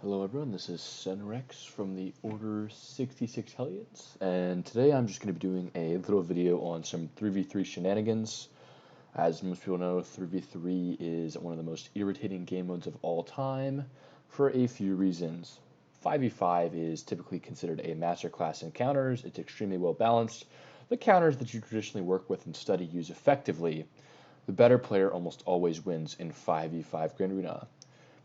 Hello everyone, this is Senrex from the Order 66 Heliots, and today I'm just going to be doing a little video on some 3v3 shenanigans. As most people know, 3v3 is one of the most irritating game modes of all time for a few reasons. 5v5 is typically considered a masterclass in counters, it's extremely well balanced. The counters that you traditionally work with and study use effectively. The better player almost always wins in 5v5 Grand Arena.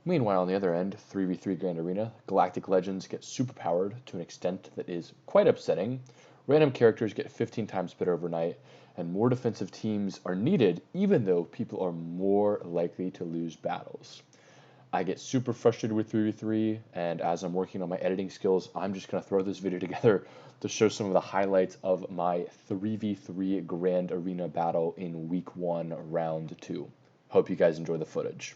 Meanwhile, on the other end, 3v3 Grand Arena, Galactic Legends get superpowered to an extent that is quite upsetting, random characters get 15 times better overnight, and more defensive teams are needed even though people are more likely to lose battles. I get super frustrated with 3v3, and as I'm working on my editing skills, I'm just going to throw this video together to show some of the highlights of my 3v3 Grand Arena battle in Week 1, Round 2. Hope you guys enjoy the footage.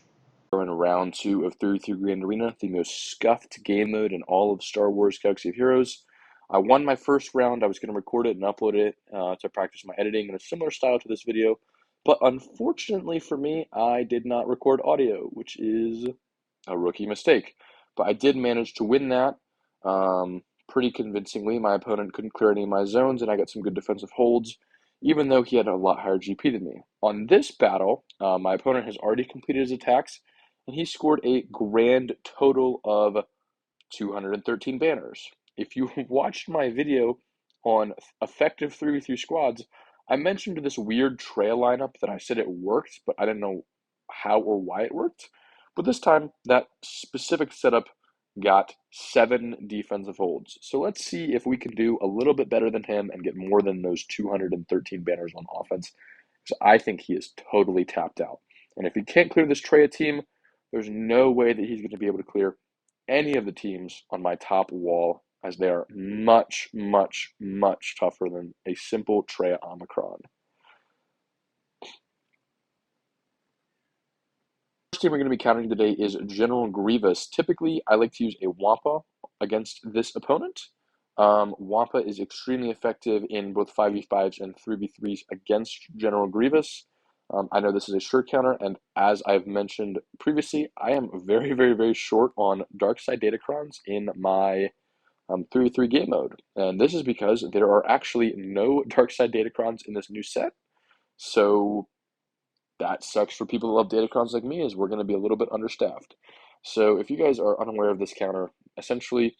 We're in round 2 of 3v3 Grand Arena, the most scuffed game mode in all of Star Wars Galaxy of Heroes. I won my first round. I was going to record it and upload it to practice my editing in a similar style to this video. But unfortunately for me, I did not record audio, which is a rookie mistake. But I did manage to win that pretty convincingly. My opponent couldn't clear any of my zones, and I got some good defensive holds, even though he had a lot higher GP than me. On this battle, my opponent has already completed his attacks, and he scored a grand total of 213 banners. If you watched my video on effective 3v3 squads, I mentioned this weird trail lineup that I said it worked, but I didn't know how or why it worked. But this time, that specific setup got 7 defensive holds. So let's see if we can do a little bit better than him and get more than those 213 banners on offense. So I think he is totally tapped out. And if he can't clear this Treya team, there's no way that he's going to be able to clear any of the teams on my top wall, as they are much, much, much tougher than a simple Treya Omicron. First team we're going to be countering today is General Grievous. Typically, I like to use a Wampa against this opponent. Wampa is extremely effective in both 5v5s and 3v3s against General Grievous. I know this is a sure counter, and as I've mentioned previously, I am very, very, very short on dark side datacrons in my 3v3 game mode. And this is because there are actually no dark side datacrons in this new set. So that sucks for people that love datacrons like me, as we're going to be a little bit understaffed. So if you guys are unaware of this counter, essentially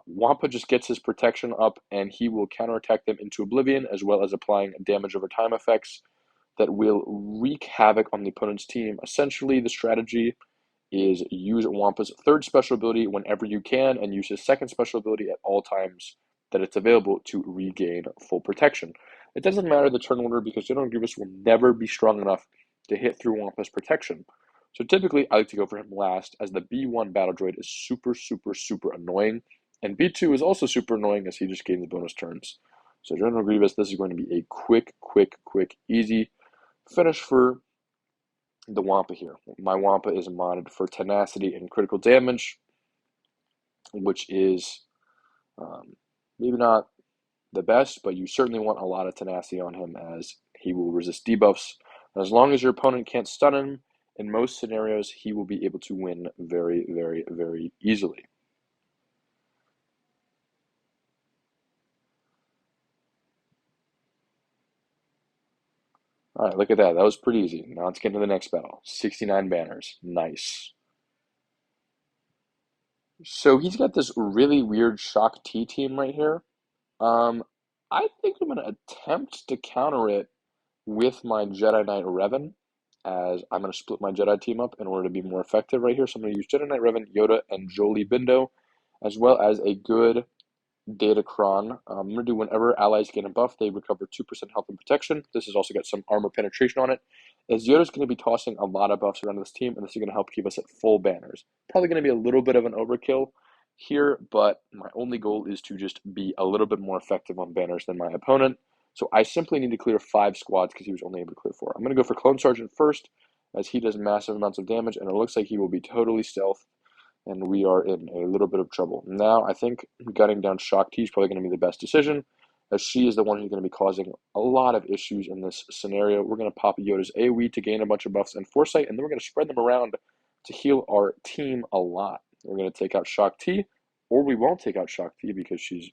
Wampa just gets his protection up and he will counterattack them into oblivion, as well as applying damage over time effects that will wreak havoc on the opponent's team. Essentially, the strategy is use Wampa's third special ability whenever you can, and use his second special ability at all times that it's available to regain full protection. It doesn't matter the turn order, because General Grievous will never be strong enough to hit through Wampa's protection. So typically, I like to go for him last, as the B1 battle droid is super, super, super annoying, and B2 is also super annoying, as he just gains bonus turns. So General Grievous, this is going to be a quick, easy finish for the Wampa here. My Wampa is modded for tenacity and critical damage, which is maybe not the best, but you certainly want a lot of tenacity on him, as he will resist debuffs. And as long as your opponent can't stun him, in most scenarios, he will be able to win very, very, very easily. All right, look at that. That was pretty easy. Now let's get to the next battle. 69 banners. Nice. So he's got this really weird Shock T team right here. I think I'm going to attempt to counter it with my Jedi Knight Revan, as I'm going to split my Jedi team up in order to be more effective right here. So I'm going to use Jedi Knight Revan, Yoda, and Jolie Bindo, as well as a good Datacron. I'm going to do whenever allies get a buff, they recover 2% health and protection. This has also got some armor penetration on it, as Yoda's going to be tossing a lot of buffs around this team, and this is going to help keep us at full banners. Probably going to be a little bit of an overkill here, but my only goal is to just be a little bit more effective on banners than my opponent. So I simply need to clear 5 squads, because he was only able to clear 4. I'm going to go for Clone Sergeant first, as he does massive amounts of damage, and it looks like he will be totally stealth, and we are in a little bit of trouble. Now, I think gutting down Shock T is probably going to be the best decision, as she is the one who's going to be causing a lot of issues in this scenario. We're going to pop Yoda's AoE to gain a bunch of buffs and foresight, and then we're going to spread them around to heal our team a lot. We're going to take out Shock T, or we won't take out Shock T because she's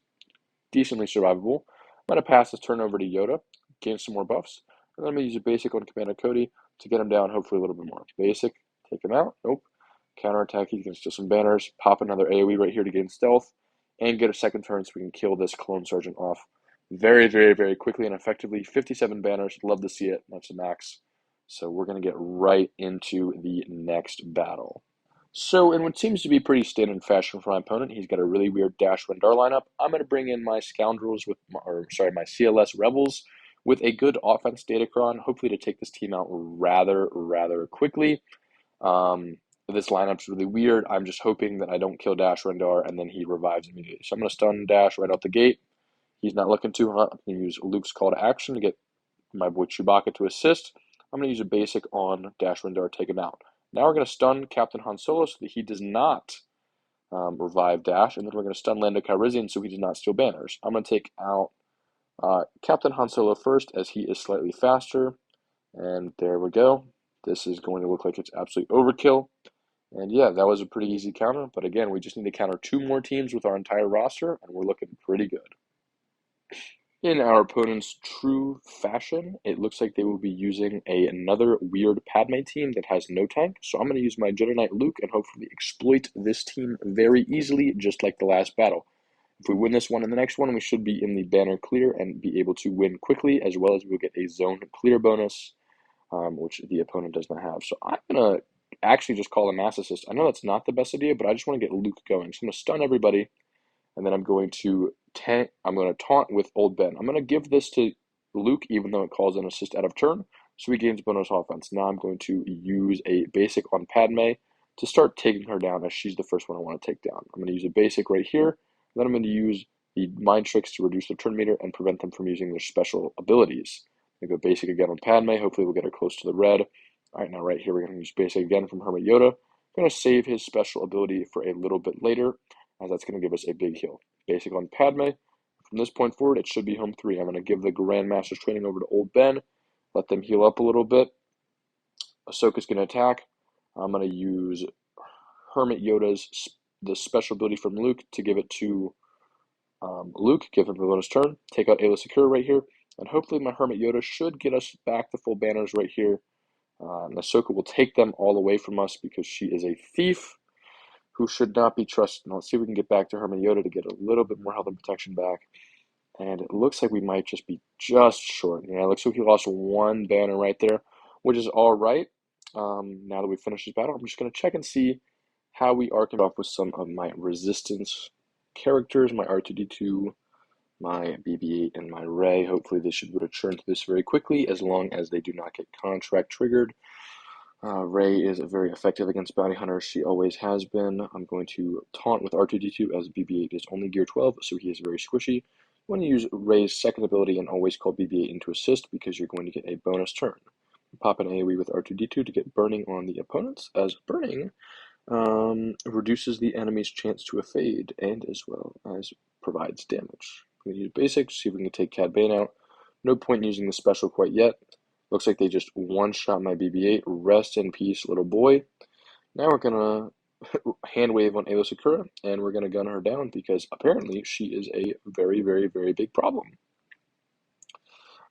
decently survivable. I'm going to pass this turn over to Yoda, gain some more buffs, and then I'm going to use a basic on Commander Cody to get him down hopefully a little bit more. Basic, take him out. Nope. Counterattack, he can steal some banners, pop another AoE right here to gain stealth, and get a second turn so we can kill this Clone Sergeant off very, very, very quickly and effectively. 57 banners, love to see it. That's the max. So we're going to get right into the next battle. So in what seems to be pretty standard fashion for my opponent, he's got a really weird Dash Rendar lineup. I'm going to bring in my Scoundrels my CLS Rebels with a good offense Datacron, hopefully to take this team out rather quickly. This lineup's really weird. I'm just hoping that I don't kill Dash Rendar and then he revives immediately. So I'm going to stun Dash right out the gate. He's not looking too hot. I'm going to use Luke's call to action to get my boy Chewbacca to assist. I'm going to use a basic on Dash Rendar, take him out. Now we're going to stun Captain Han Solo so that he does not revive Dash, and then we're going to stun Lando Calrissian so he does not steal banners. I'm going to take out Captain Han Solo first as he is slightly faster, and there we go. This is going to look like it's absolute overkill. And yeah, that was a pretty easy counter, but again, we just need to counter 2 more teams with our entire roster, and we're looking pretty good. In our opponent's true fashion, it looks like they will be using another weird Padme team that has no tank. So I'm going to use my Jedi Knight Luke and hopefully exploit this team very easily, just like the last battle. If we win this one and the next one, we should be in the banner clear and be able to win quickly, as well as we'll get a zone clear bonus, which the opponent does not have. So I'm going to actually just call a mass assist. I know that's not the best idea, but I just want to get Luke going. So I'm going to stun everybody, and then I'm going to taunt with Old Ben. I'm going to give this to Luke, even though it calls an assist out of turn, so he gains bonus offense. Now I'm going to use a basic on Padme to start taking her down, as she's the first one I want to take down. I'm going to use a basic right here, then I'm going to use the Mind Tricks to reduce their turn meter and prevent them from using their special abilities. I go basic again on Padme. Hopefully we'll get her close to the red. All right, now right here we're going to use basic again from Hermit Yoda. I'm going to save his special ability for a little bit later, as that's going to give us a big heal. Basic on Padme. From this point forward, it should be home 3. I'm going to give the Grandmaster's training over to Old Ben, let them heal up a little bit. Ahsoka's going to attack. I'm going to use Hermit Yoda's the special ability from Luke to give it to Luke, give him a bonus turn. Take out Aayla Secura right here, and hopefully my Hermit Yoda should get us back to full banners right here. And Ahsoka will take them all away from us because she is a thief who should not be trusted. Now let's see if we can get back to Hermit Yoda to get a little bit more health and protection back. And it looks like we might just be just short. Yeah, it looks like he lost 1 banner right there, which is all right. Now that we've finished this battle, I'm just going to check and see how we are off with some of my resistance characters, my R2-D2, my BB-8, and my Rey. Hopefully they should be able to churn through this very quickly as long as they do not get contract triggered. Rey is very effective against bounty hunters. She always has been. I'm going to taunt with R2-D2 as BB-8 is only gear 12, so he is very squishy. You want to use Rey's second ability and always call BB-8 into assist because you're going to get a bonus turn. Pop an AoE with R2-D2 to get burning on the opponents, as burning reduces the enemy's chance to evade and as well as provides damage. I'm going to use basic, see if we can take Cad Bane out. No point in using the special quite yet. Looks like they just one-shot my BB-8. Rest in peace, little boy. Now we're going to hand wave on Aayla Secura, and we're going to gun her down because apparently she is a very, very, very big problem.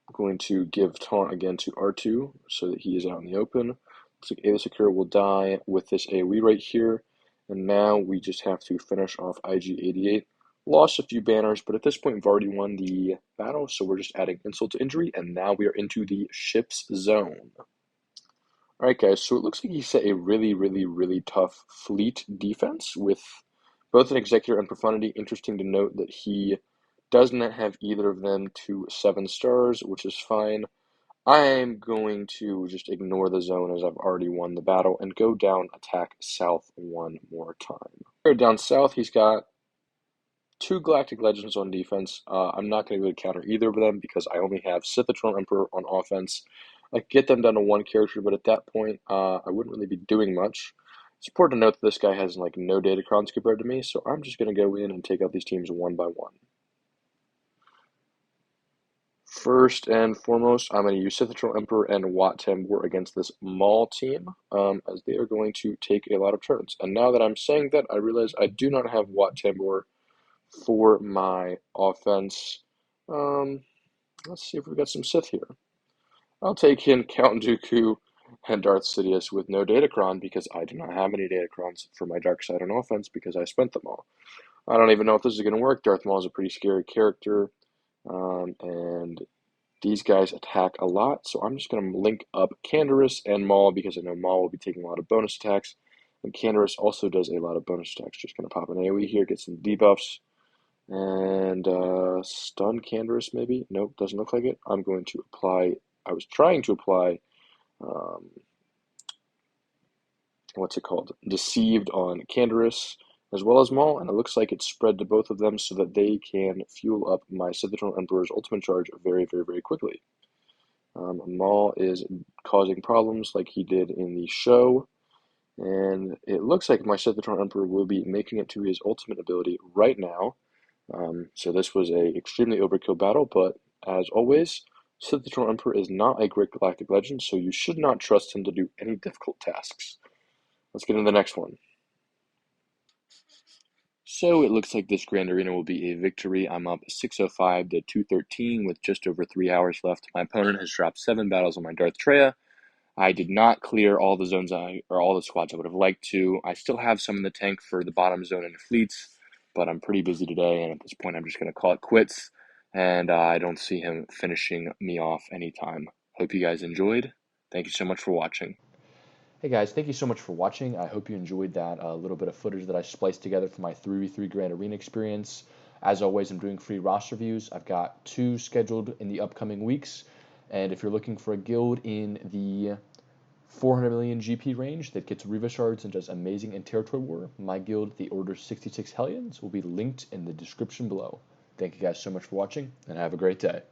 I'm going to give taunt again to R2 so that he is out in the open. Looks like Aayla Secura will die with this AoE right here, and now we just have to finish off IG-88. Lost a few banners, but at this point we've already won the battle, so we're just adding insult to injury, and now we are into the ship's zone. Alright guys, so it looks like he set a really, really, really tough fleet defense with both an Executor and Profundity. Interesting to note that he does not have either of them to 7 stars, which is fine. I'm going to just ignore the zone as I've already won the battle and go down attack south one more time. Here down south, he's got 2 Galactic Legends on defense. I'm not going to be able to counter either of them because I only have Sith Eternal Emperor on offense. I could get them down to 1 character, but at that point, I wouldn't really be doing much. It's important to note that this guy has like no datacrons compared to me, so I'm just going to go in and take out these teams one by one. First and foremost, I'm going to use Sith Emperor and Wat Tambor against this Maul team, as they are going to take a lot of turns. And now that I'm saying that, I realize I do not have Wat Tambor for my offense. Let's see if we've got some Sith here. I'll take in Count Dooku and Darth Sidious with no Datacron because I do not have any Datacrons for my dark side on offense because I spent them all. I don't even know if this is going to work. Darth Maul is a pretty scary character, and these guys attack a lot, so I'm just going to link up Canderous and Maul because I know Maul will be taking a lot of bonus attacks, and Canderous also does a lot of bonus attacks. Just going to pop an AoE here, get some debuffs, and stun Canderous maybe? Nope, doesn't look like it. I'm going to apply, I was trying to apply, um, what's it called? Deceived on Canderous as well as Maul, and it looks like it's spread to both of them so that they can fuel up my Sith Emperor's ultimate charge very, very, very quickly. Maul is causing problems like he did in the show, and it looks like my Sith Emperor will be making it to his ultimate ability right now. So this was a extremely overkill battle, but as always, Sith Emperor is not a great galactic legend, so you should not trust him to do any difficult tasks. Let's get into the next one. So it looks like this Grand Arena will be a victory. I'm up 605 to 213 with just over 3 hours left. My opponent has dropped 7 battles on my Darth Treya. I did not clear all the zones or all the squads I would have liked to. I still have some in the tank for the bottom zone and fleets, but I'm pretty busy today, and at this point I'm just going to call it quits, and I don't see him finishing me off anytime. Hope you guys enjoyed. Thank you so much for watching. Hey guys, thank you so much for watching. I hope you enjoyed that little bit of footage that I spliced together for my 3v3 Grand Arena experience. As always, I'm doing free roster reviews. I've got 2 scheduled in the upcoming weeks. And if you're looking for a guild in the 400 million GP range that gets Riva shards and does amazing in Territory War, my guild, the Order 66 Hellions, will be linked in the description below. Thank you guys so much for watching, and have a great day.